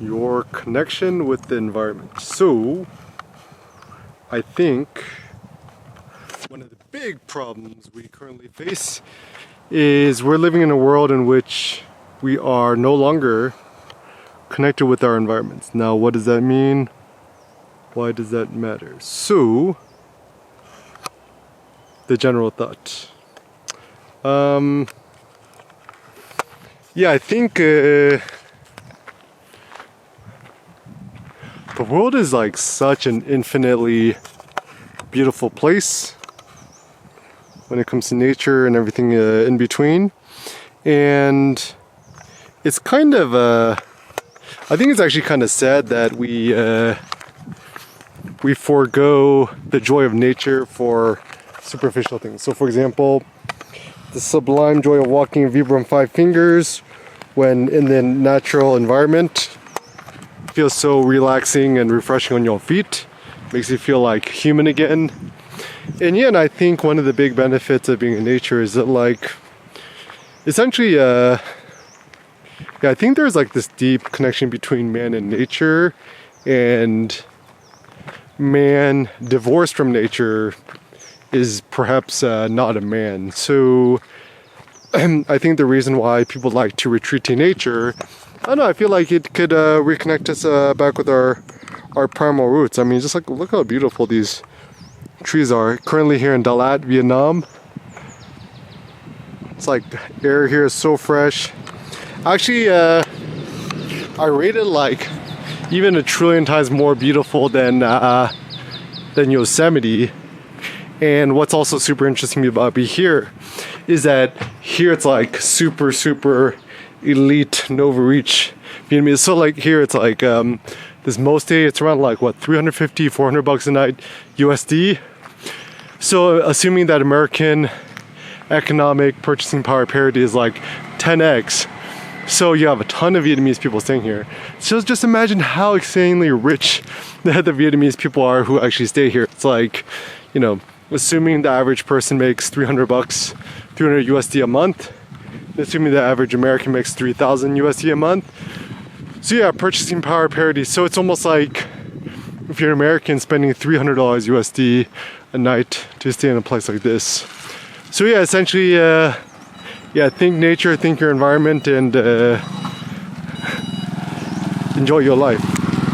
your connection with the environment. So, I think one of the big problems we currently face is we're living in a world in which we are no longer connected with our environments. Now, what does that mean? Why does that matter? So, the general thought. Yeah, I think the world is like such an infinitely beautiful place when it comes to nature and everything in between. And it's kind of, I think it's actually kind of sad that we forego the joy of nature for superficial things. So for example, the sublime joy of walking Vibram 5 fingers when in the natural environment feels so relaxing and refreshing on your feet. Makes you feel like human again. And yeah, and I think one of the big benefits of being in nature is that like, essentially, yeah, I think there's like this deep connection between man and nature, and man divorced from nature is perhaps not a man. So I think the reason why people like to retreat to nature, I don't know, I feel like it could reconnect us back with our primal roots. I mean, just like, look how beautiful these trees are. Currently here in Dalat, Vietnam. It's like, air here is so fresh. Actually, I rate it like even 1,000,000,000 times more beautiful than Yosemite. And what's also super interesting about being here is that here it's like super elite Nova Reach Vietnamese. So like here it's like this most day it's around like what, 350, 400 bucks a night USD. So assuming that American economic purchasing power parity is like 10x. So you have a ton of Vietnamese people staying here. So just imagine how insanely rich the Vietnamese people are who actually stay here. It's like, you know, assuming the average person makes 300 bucks, 300 USD a month, assuming the average American makes 3,000 USD a month. So yeah, purchasing power parity. So it's almost like if you're an American spending $300 USD a night to stay in a place like this. So yeah, essentially, yeah, think nature, think your environment, and enjoy your life.